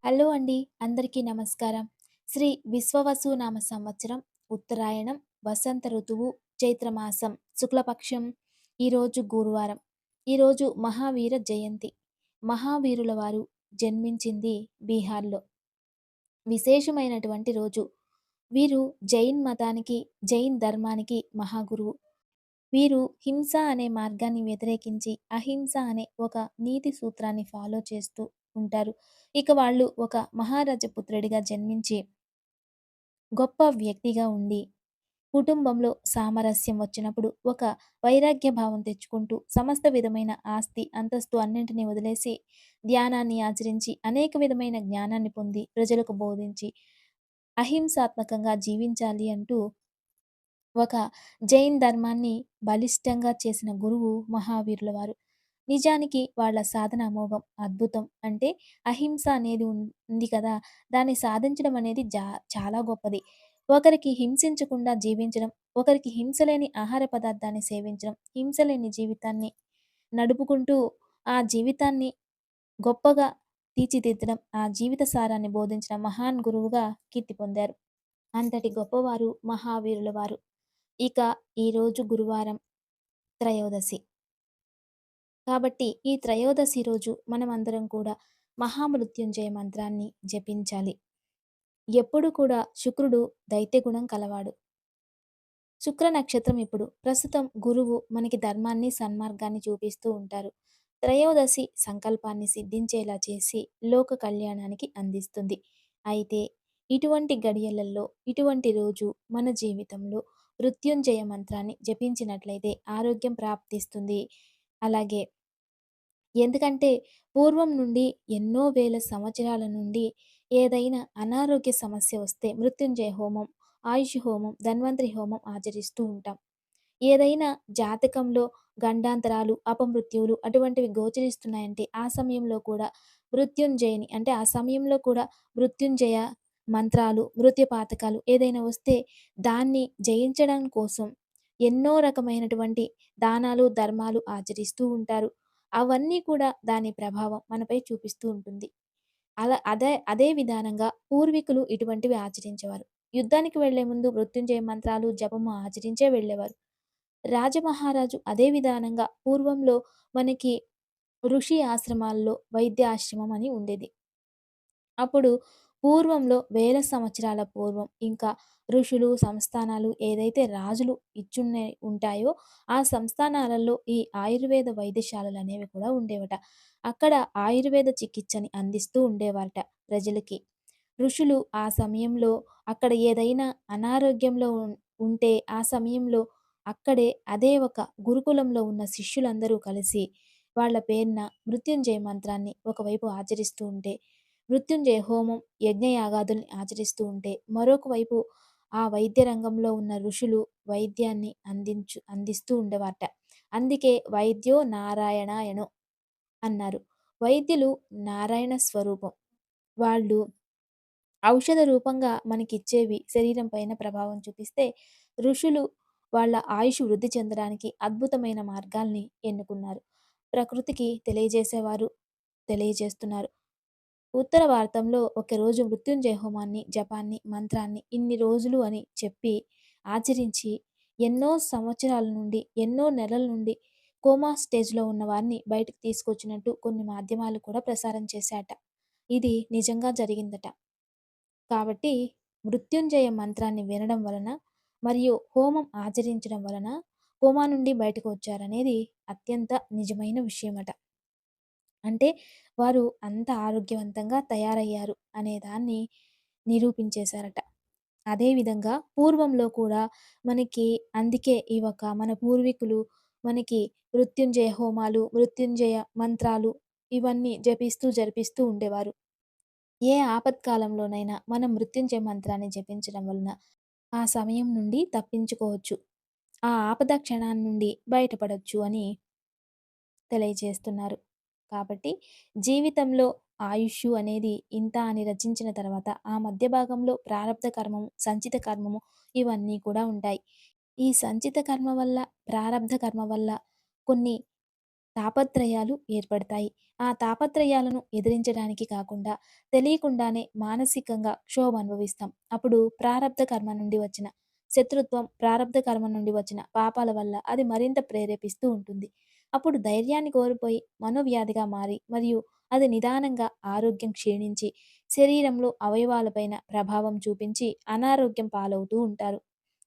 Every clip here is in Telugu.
హలో అండి. అందరికీ నమస్కారం. శ్రీ విశ్వవసునామ సంవత్సరం, ఉత్తరాయణం, వసంత ఋతువు, చైత్రమాసం, శుక్లపక్షం. ఈరోజు గురువారం. ఈరోజు మహావీర జయంతి. మహావీరుల వారు జన్మించింది బీహార్‌లో. విశేషమైనటువంటి రోజు. వీరు జైన్ మతానికి, జైన్ ధర్మానికి మహాగురువు. వీరు హింస అనే మార్గాన్ని వ్యతిరేకించి, అహింస అనే ఒక నీతి సూత్రాన్ని ఫాలో చేస్తూ ఉంటారు. ఇక వాళ్ళు ఒక మహారాజపుత్రుడిగా జన్మించి, గొప్ప వ్యక్తిగా ఉండి, కుటుంబంలో సామరస్యం వచ్చినప్పుడు ఒక వైరాగ్య భావం తెచ్చుకుంటూ, సమస్త విధమైన ఆస్తి, అంతస్తు అన్నింటిని వదిలేసి, ధ్యానాన్ని ఆచరించి, అనేక విధమైన జ్ఞానాన్ని పొంది, ప్రజలకు బోధించి, అహింసాత్మకంగా జీవించాలి అంటూ ఒక జైన్ ధర్మాన్ని బలిష్టంగా చేసిన గురువు మహావీరుల వారు. నిజానికి వాళ్ళ సాధన అమోఘం, అద్భుతం. అంటే అహింస అనేది ఉంది కదా! దాన్ని సాధించడం అనేది చాలా గొప్పది. ఒకరికి హింసించకుండా జీవించడం, ఒకరికి హింస లేని ఆహార పదార్థాన్ని సేవించడం, హింస లేని జీవితాన్ని నడుపుకుంటూ ఆ జీవితాన్ని గొప్పగా తీర్చిదిద్దడం, ఆ జీవిత సారాన్ని బోధించిన మహాన్ గురువుగా కీర్తి పొందారు. అంతటి గొప్పవారు మహావీరుల వారు. ఇక ఈరోజు గురువారం త్రయోదశి. కాబట్టి ఈ త్రయోదశి రోజు మనమందరం కూడా మహామృత్యుంజయ మంత్రాన్ని జపించాలి. ఎప్పుడు కూడా శుక్రుడు దైత్యగుణం కలవాడు. శుక్ర నక్షత్రం ఇప్పుడు. ప్రస్తుతం గురువు మనకి ధర్మాన్ని, సన్మార్గాన్ని చూపిస్తూ ఉంటారు. త్రయోదశి సంకల్పాన్ని సిద్ధించేలా చేసి లోక కళ్యాణానికి అందిస్తుంది. అయితే ఇటువంటి గడియలలో, ఇటువంటి రోజు మన జీవితంలో మృత్యుంజయ మంత్రాన్ని జపించినట్లయితే ఆరోగ్యం ప్రాప్తిస్తుంది. అలాగే ఎందుకంటే పూర్వం నుండి ఎన్నో వేల సంవత్సరాల నుండి ఏదైనా అనారోగ్య సమస్య వస్తే మృత్యుంజయ హోమం, ఆయుష్ హోమం, ధన్వంతరి హోమం ఆచరిస్తూ ఉంటాం. ఏదైనా జాతకంలో గండాంతరాలు, అపమృత్యువులు అటువంటివి గోచరిస్తున్నాయంటే ఆ సమయంలో కూడా మృత్యుంజయని అంటే ఆ సమయంలో కూడా మృత్యుంజయ మంత్రాలు, మృత్యుపాతకాలు ఏదైనా వస్తే దాన్ని జయించడం కోసం ఎన్నో రకమైనటువంటి దానాలు, ధర్మాలు ఆచరిస్తూ ఉంటారు. అవన్నీ కూడా దాని ప్రభావం మనపై చూపిస్తూ ఉంటుంది. అదే విధానంగా పూర్వీకులు ఇటువంటివి ఆచరించేవారు. యుద్ధానికి వెళ్లే ముందు మృత్యుంజయ మంత్రాలు, జపము ఆచరించే వెళ్ళేవారు. రాజమహారాజు అదే విధానంగా పూర్వంలో మనకి ఋషి ఆశ్రమాల్లో వైద్య ఆశ్రమం అని ఉండేది. అప్పుడు పూర్వంలో వేల సంవత్సరాల పూర్వం ఇంకా ఋషులు, సంస్థానాలు ఏదైతే రాజులు ఉంటాయో ఆ సంస్థానాలలో ఈ ఆయుర్వేద వైద్యశాలలనేవి కూడా ఉండేవట. అక్కడ ఆయుర్వేద చికిత్సని అందిస్తూ ఉండేవారట ప్రజలకి. ఋషులు ఆ సమయంలో అక్కడ ఏదైనా అనారోగ్యంలో ఉంటే ఆ సమయంలో అక్కడే అదే ఒక గురుకులంలో ఉన్న శిష్యులందరూ కలిసి వాళ్ళ పేరున మృత్యుంజయ మంత్రాన్ని ఒకవైపు ఆచరిస్తూ ఉంటే, మృత్యుంజయ హోమం, యజ్ఞయాగాదుల్ని ఆచరిస్తూ ఉంటే, మరొక వైపు ఆ వైద్య రంగంలో ఉన్న ఋషులు వైద్యాన్ని అందిస్తూ ఉండేవారట. అందుకే వైద్యో నారాయణాయనో అన్నారు. వైద్యులు నారాయణ స్వరూపం. వాళ్ళు ఔషధ రూపంగా మనకిచ్చేవి శరీరం పైన ప్రభావం చూపిస్తే, ఋషులు వాళ్ళ ఆయుష్ వృద్ధి చెందడానికి అద్భుతమైన మార్గాల్ని ఎన్నుకున్నారు. ప్రకృతికి తెలియజేసేవారు, తెలియజేస్తున్నారు. ఉత్తర భారతంలో ఒకరోజు మృత్యుంజయ హోమాన్ని, జపాన్ని, మంత్రాన్ని ఇన్ని రోజులు అని చెప్పి, ఆచరించి ఎన్నో సంవత్సరాల నుండి, ఎన్నో నెలల నుండి కోమా స్టేజ్‌లో ఉన్న వారిని బయటకు తీసుకొచ్చినట్టు కొన్ని మాధ్యమాలు కూడా ప్రసారం చేశాయట. ఇది నిజంగా జరిగిందట. కాబట్టి మృత్యుంజయ మంత్రాన్ని వినడం వలన మరియు హోమం ఆచరించడం వలన కోమా నుండి బయటకు వచ్చారనేది అత్యంత నిజమైన విషయమట. అంటే వారు అంత ఆరోగ్యవంతంగా తయారయ్యారు అనే దాన్ని నిరూపించేశారట. అదేవిధంగా పూర్వంలో కూడా మనకి అందుకే ఈ ఒక మన పూర్వీకులు మనకి మృత్యుంజయ హోమాలు, మృత్యుంజయ మంత్రాలు ఇవన్నీ జపిస్తూ, జరిపిస్తూ ఉండేవారు. ఏ ఆపత్కాలంలోనైనా మనం మృత్యుంజయ మంత్రాన్ని జపించడం వలన ఆ సమయం నుండి తప్పించుకోవచ్చు. ఆ ఆపద క్షణాన్ని నుండి బయటపడొచ్చు అని తెలియజేస్తున్నారు. కాబట్టి జీవితంలో ఆయుష్షు అనేది ఇంత అని రచించిన తర్వాత ఆ మధ్య భాగంలో ప్రారబ్ధ కర్మము, సంచిత కర్మము ఇవన్నీ కూడా ఉంటాయి. ఈ సంచిత కర్మ వల్ల, ప్రారబ్ధ కర్మ వల్ల కొన్ని తాపత్రయాలు ఏర్పడతాయి. ఆ తాపత్రయాలను ఎదిరించడానికి కాకుండా తెలియకుండానే మానసికంగా క్షోభ అనుభవిస్తాం. అప్పుడు ప్రారబ్ధ కర్మ నుండి వచ్చిన శత్రుత్వం, ప్రారబ్ధ కర్మ నుండి వచ్చిన పాపాల వల్ల అది మరింత ప్రేరేపిస్తూ ఉంటుంది. అప్పుడు ధైర్యాన్ని కోల్పోయి మనోవ్యాధిగా మారి మరియు అది నిదానంగా ఆరోగ్యం క్షీణించి శరీరంలో అవయవాలపైన ప్రభావం చూపించి అనారోగ్యం పాలవుతూ ఉంటారు.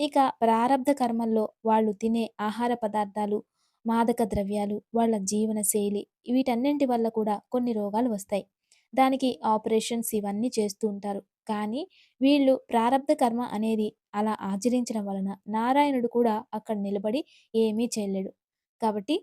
ఇక ప్రారబ్ధ కర్మల్లో వాళ్ళు తినే ఆహార పదార్థాలు, మాదక ద్రవ్యాలు, వాళ్ళ జీవన శైలి వీటన్నింటి వల్ల కూడా కొన్ని రోగాలు వస్తాయి. దానికి ఆపరేషన్స్ ఇవన్నీ చేస్తూ ఉంటారు. కానీ వీళ్ళు ప్రారబ్ధ కర్మ అనేది అలా ఆచరించడం వలన నారాయణుడు కూడా అక్కడ నిలబడి ఏమీ చేయలేడు. కాబట్టి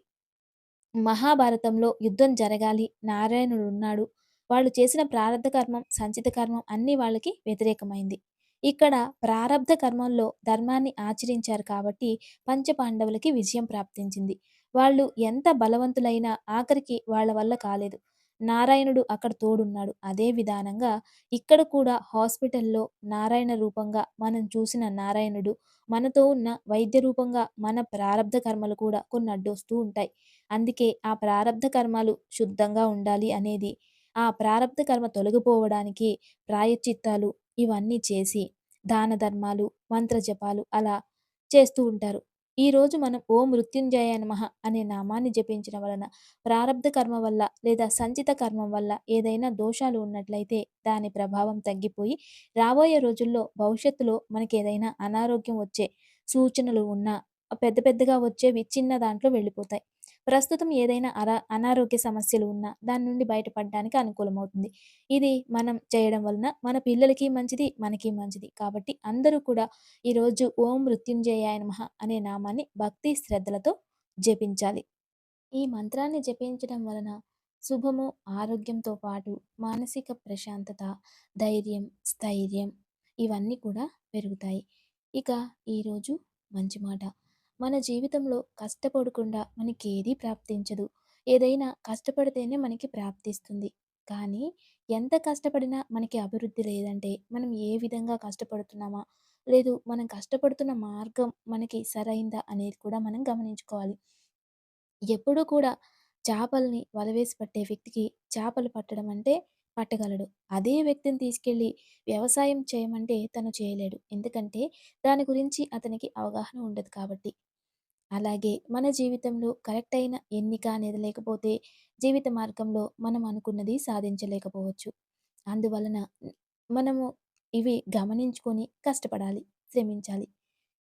మహాభారతంలో యుద్ధం జరగాలి. నారాయణుడున్నాడు. వాళ్ళు చేసిన ప్రారబ్ధ కర్మం, సంచిత కర్మం అన్నీ వాళ్ళకి వ్యతిరేకమైంది. ఇక్కడ ప్రారబ్ధ కర్మంలో ధర్మాన్ని ఆచరించారు కాబట్టి పంచపాండవులకి విజయం ప్రాప్తించింది. వాళ్ళు ఎంత బలవంతులైనా ఆఖరికి వాళ్ళ వల్ల కాలేదు. నారాయణుడు అక్కడ తోడున్నాడు. అదే విధానంగా ఇక్కడ కూడా హాస్పిటల్‌లో నారాయణ రూపంగా మనం చూసిన నారాయణుడు మనతో ఉన్న వైద్య రూపంగా మన ప్రారబ్ధ కర్మలు కూడా కొన్ని అడ్డొస్తూ ఉంటాయి. అందుకే ఆ ప్రారబ్ధ కర్మలు శుద్ధంగా ఉండాలి అనేది, ఆ ప్రారబ్ధ కర్మ తొలగిపోవడానికి ప్రాయశ్చిత్తాలు ఇవన్నీ చేసి, దాన ధర్మాలు, మంత్ర జపాలు అలా చేస్తూ ఉంటారు. ఈరోజు మనం ఓం మృత్యుంజయాయ నమః అనే నామాన్ని జపించడం వలన ప్రారబ్ధ కర్మ వల్ల లేదా సంచిత కర్మం వల్ల ఏదైనా దోషాలు ఉన్నట్లయితే దాని ప్రభావం తగ్గిపోయి రాబోయే రోజుల్లో భవిష్యత్తులో మనకేదైనా అనారోగ్యం వచ్చే సూచనలు ఉన్నా పెద్ద పెద్దగా వచ్చేవి చిన్న దాంట్లో వెళ్ళిపోతాయి. ప్రస్తుతం ఏదైనా అనారోగ్య సమస్యలు ఉన్నా దాని నుండి బయటపడడానికి అనుకూలమవుతుంది. ఇది మనం చేయడం వలన మన పిల్లలకి మంచిది, మనకి మంచిది. కాబట్టి అందరూ కూడా ఈరోజు ఓం మృత్యుంజయాయ నమః అనే నామాన్ని భక్తి శ్రద్ధలతో జపించాలి. ఈ మంత్రాన్ని జపించడం వలన శుభము, ఆరోగ్యంతో పాటు మానసిక ప్రశాంతత, ధైర్యం, స్థైర్యం ఇవన్నీ కూడా పెరుగుతాయి. ఇక ఈరోజు మంచి మాట. మన జీవితంలో కష్టపడకుండా మనకేదీ ప్రాప్తించదు. ఏదైనా కష్టపడితేనే మనకి ప్రాప్తిస్తుంది. కానీ ఎంత కష్టపడినా మనకి అభివృద్ధి లేదంటే మనం ఏ విధంగా కష్టపడుతున్నామా? లేదు మనం కష్టపడుతున్న మార్గం మనకి సరైందా అనేది కూడా మనం గమనించుకోవాలి. ఎప్పుడూ కూడా చేపల్ని వలవేసి పట్టే వ్యక్తికి చేపలు పట్టడం అంటే పట్టగలడు. అదే వ్యక్తిని తీసుకెళ్ళి వ్యవసాయం చేయమంటే తను చేయలేడు. ఎందుకంటే దాని గురించి అతనికి అవగాహన ఉండదు కాబట్టి. అలాగే మన జీవితంలో కరెక్ట్ అయిన ఎన్నిక అనేది లేకపోతే జీవిత మార్గంలో మనం అనుకున్నది సాధించలేకపోవచ్చు. అందువలన మనము ఇవి గమనించుకొని కష్టపడాలి, శ్రమించాలి.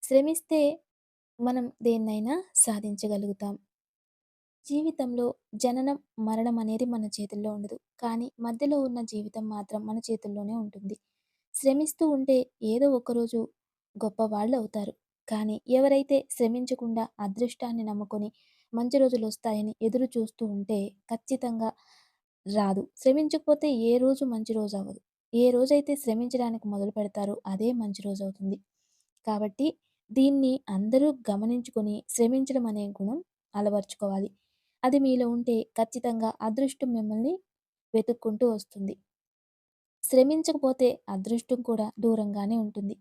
శ్రమిస్తే మనం దేన్నైనా సాధించగలుగుతాం. జీవితంలో జననం, మరణం అనేది మన చేతుల్లో ఉండదు. కానీ మధ్యలో ఉన్న జీవితం మాత్రం మన చేతుల్లోనే ఉంటుంది. శ్రమిస్తూ ఉంటే ఏదో ఒకరోజు గొప్పవాళ్ళవుతారు. కానీ ఎవరైతే శ్రమించకుండా అదృష్టాన్ని నమ్ముకొని మంచి రోజులొస్తాయని ఎదురు చూస్తూ ఉంటే ఖచ్చితంగా రాదు. శ్రమించకపోతే ఏ రోజు మంచి రోజవ్వదు. ఏ రోజైతే శ్రమించడానికి మొదలుపెడతారో అదే మంచి రోజవుతుంది. కాబట్టి దీన్ని అందరూ గమనించుకొని శ్రమించడం అనే గుణం అలవర్చుకోవాలి. అది మీలో ఉంటే ఖచ్చితంగా అదృష్టం మిమ్మల్ని వెతుక్కుంటూ వస్తుంది. శ్రమించకపోతే అదృష్టం కూడా దూరంగానే ఉంటుంది.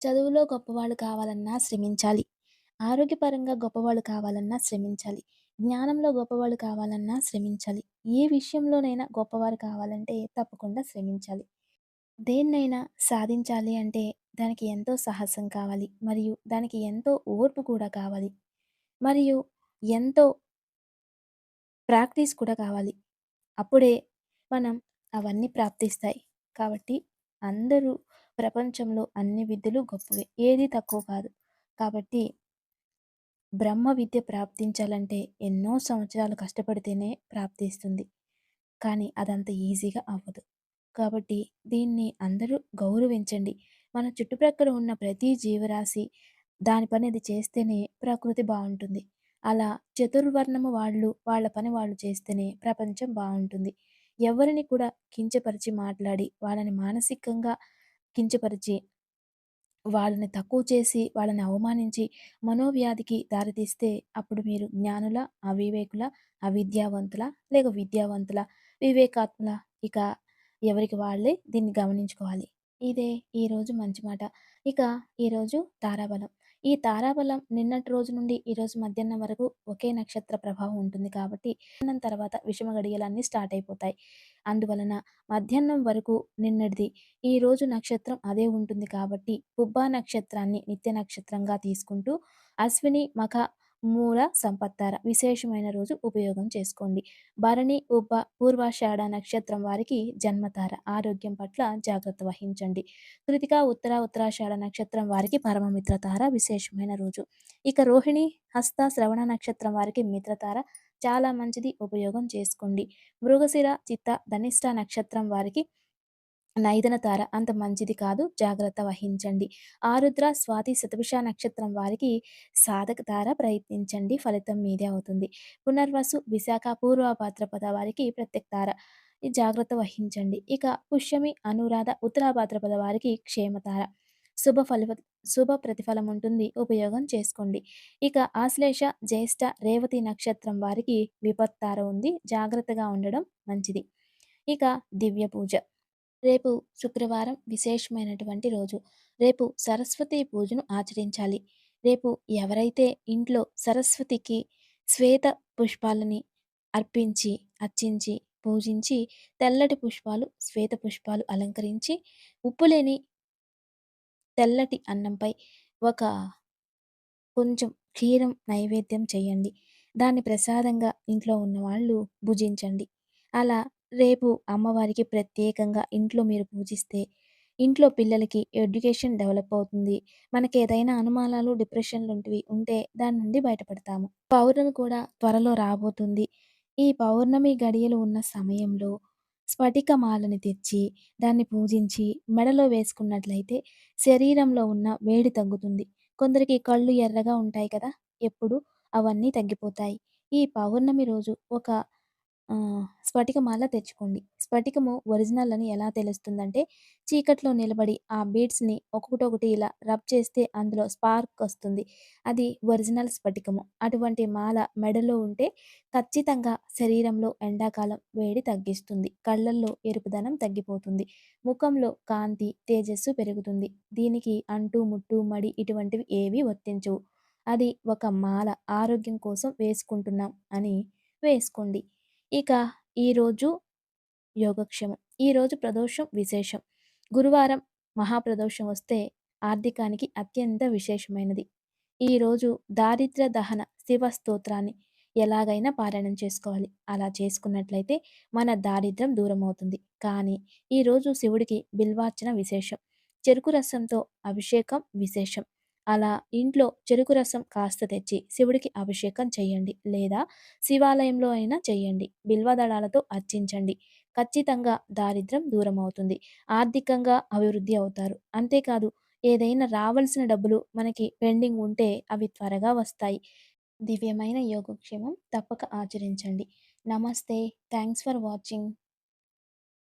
చదువులో గొప్పవాళ్ళు కావాలన్నా శ్రమించాలి. ఆరోగ్యపరంగా గొప్పవాళ్ళు కావాలన్నా శ్రమించాలి. జ్ఞానంలో గొప్పవాళ్ళు కావాలన్నా శ్రమించాలి. ఏ విషయంలోనైనా గొప్పవారు కావాలంటే తప్పకుండా శ్రమించాలి. దేన్నైనా సాధించాలి అంటే దానికి ఎంతో సాహసం కావాలి. మరియు దానికి ఎంతో ఓర్పు కూడా కావాలి. మరియు ఎంతో ప్రాక్టీస్ కూడా కావాలి. అప్పుడే మనం అవన్నీ ప్రాప్తిస్తాయి. కాబట్టి అందరూ ప్రపంచంలో అన్ని విద్యలు గొప్పవే. ఏది తక్కువ కాదు. కాబట్టి బ్రహ్మ విద్య ప్రాప్తించాలంటే ఎన్నో సంవత్సరాలు కష్టపడితేనే ప్రాప్తిస్తుంది. కానీ అదంత ఈజీగా అవ్వదు. కాబట్టి దీన్ని అందరూ గౌరవించండి. మన చుట్టుప్రక్కల ఉన్న ప్రతి జీవరాశి దాని పని అది చేస్తేనే ప్రకృతి బావుంటుంది. అలా చతుర్వర్ణము వాళ్ళు వాళ్ళ పని వాళ్ళు చేస్తేనే ప్రపంచం బావుంటుంది. ఎవరిని కూడా కించపరిచి మాట్లాడి, వాళ్ళని మానసికంగా కించపరిచి వాళ్ళని తక్కువ చేసి, వాళ్ళని అవమానించి, మనోవ్యాధికి దారితీస్తే అప్పుడు మీరు జ్ఞానులా? అవివేకులా? అవిద్యావంతులా? లేక విద్యావంతులా? వివేకాత్ములా? ఇక ఎవరికి వాళ్ళే దీన్ని గమనించుకోవాలి. ఇదే ఈరోజు మంచి మాట. ఇక ఈరోజు తారాబలం. ఈ తారాబలం నిన్నటి రోజు నుండి ఈరోజు మధ్యాహ్నం వరకు ఒకే నక్షత్ర ప్రభావం ఉంటుంది కాబట్టి, మధ్యాహ్నం తర్వాత విషమ గడియలన్నీ స్టార్ట్ అయిపోతాయి. అందువలన మధ్యాహ్నం వరకు నిన్నటిది, ఈరోజు నక్షత్రం అదే ఉంటుంది కాబట్టి, పుబ్బా నక్షత్రాన్ని నిత్య నక్షత్రంగా తీసుకుంటూ అశ్విని, మఖ, మూల, సంపత్తార విశేషమైన రోజు ఉపయోగం చేసుకోండి. భరణి, ఉబ్బ, పూర్వాషాఢ నక్షత్రం వారికి జన్మతార. ఆరోగ్యం పట్ల జాగ్రత్త వహించండి. కృతిక, ఉత్తర, ఉత్తరాషాఢ నక్షత్రం వారికి పరమమిత్రతార విశేషమైన రోజు. ఇక రోహిణి, హస్త, శ్రవణ నక్షత్రం వారికి మిత్రతార చాలా మంచిది, ఉపయోగం చేసుకోండి. మృగశిర, చిత్త, ధనిష్ట నక్షత్రం వారికి నైదన తార అంత మంచిది కాదు, జాగ్రత్త వహించండి. ఆరుద్ర, స్వాతి, శతభిష నక్షత్రం వారికి సాధక తార ప్రయత్నించండి, ఫలితం మీదే అవుతుంది. పునర్వసు, విశాఖ, పూర్వ భాద్రపద వారికి ప్రత్యక్ తార, ఈ జాగ్రత్త వహించండి. ఇక పుష్యమి, అనురాధ, ఉత్తర భాద్రపద వారికి క్షేమతార. శుభ ఫలి శుభ ప్రతిఫలం ఉంటుంది, ఉపయోగం చేసుకోండి. ఇక ఆశ్లేష, జ్యేష్ఠ, రేవతి నక్షత్రం వారికి విపత్తార ఉంది, జాగ్రత్తగా ఉండడం మంచిది. ఇక దివ్య పూజ. రేపు శుక్రవారం విశేషమైనటువంటి రోజు. రేపు సరస్వతి పూజను ఆచరించాలి. రేపు ఎవరైతే ఇంట్లో సరస్వతికి శ్వేత పుష్పాలని అర్పించి, అర్చించి, పూజించి, తెల్లటి పుష్పాలు, శ్వేత పుష్పాలు అలంకరించి, ఉప్పు లేని తెల్లటి అన్నంపై ఒక కొంచెం క్షీరం నైవేద్యం చేయండి. దాన్ని ప్రసాదంగా ఇంట్లో ఉన్నవాళ్ళు భుజించండి. అలా రేపు అమ్మవారికి ప్రత్యేకంగా ఇంట్లో మీరు పూజిస్తే, ఇంట్లో పిల్లలకి ఎడ్యుకేషన్ డెవలప్ అవుతుంది. మనకేదైనా అనుమానాలు, డిప్రెషన్‌లుంటివి ఉంటే దాని నుండి బయటపడతాము. పౌర్ణమి కూడా త్వరలో రాబోతుంది. ఈ పౌర్ణమి గడియలు ఉన్న సమయంలో స్ఫటికమాలని తెచ్చి, దాన్ని పూజించి, మెడలో వేసుకున్నట్లయితే శరీరంలో ఉన్న వేడి తగ్గుతుంది. కొందరికి కళ్ళు ఎర్రగా ఉంటాయి కదా! ఎప్పుడు అవన్నీ తగ్గిపోతాయి. ఈ పౌర్ణమి రోజు ఒక స్ఫటికమాల తెచ్చుకోండి. స్ఫటికము ఒరిజినల్ అని ఎలా తెలుస్తుందంటే, చీకట్లో నిలబడి ఆ బీడ్స్‌ని ఒక్కొక్కటొకటి ఇలా రబ్ చేస్తే అందులో స్పార్క్ ఒస్తుంది. అది ఒరిజినల్ స్ఫటికము. అటువంటి మాల మెడలో ఉంటే ఖచ్చితంగా శరీరంలో ఎండాకాలం వేడి తగ్గిస్తుంది. కళ్ళల్లో ఎరుపుదనం తగ్గిపోతుంది. ముఖంలో కాంతి, తేజస్సు పెరుగుతుంది. దీనికి అంటు, ముట్టు, మడి ఇటువంటివి ఏవీ వర్తించవు. అది ఒక మాల, ఆరోగ్యం కోసం వేసుకుంటున్నాం అని వేసుకోండి. ఇక ఈరోజు యోగక్షేమం. ఈరోజు ప్రదోషం విశేషం. గురువారం మహాప్రదోషం వస్తే ఆర్థికానికి అత్యంత విశేషమైనది. ఈరోజు దారిద్ర్య దహన శివ స్తోత్రాన్ని ఎలాగైనా పారాయణం చేసుకోవాలి. అలా చేసుకున్నట్లయితే మన దారిద్ర్యం దూరమవుతుంది. కానీ ఈరోజు శివుడికి బిల్వార్చన విశేషం. చెరుకు రసంతో అభిషేకం విశేషం. అలా ఇంట్లో చెరుకు రసం కాస్త తెచ్చి శివుడికి అభిషేకం చేయండి. లేదా శివాలయంలో అయినా చేయండి. బిల్వదళాలతో అర్చించండి. ఖచ్చితంగా దారిద్ర్యం దూరమవుతుంది. ఆర్థికంగా అభివృద్ధి అవుతారు. అంతేకాదు, ఏదైనా రావాల్సిన డబ్బులు మనకి పెండింగ్ ఉంటే అవి త్వరగా వస్తాయి. దివ్యమైన యోగక్షేమం తప్పక ఆచరించండి. నమస్తే. Thanks for watching.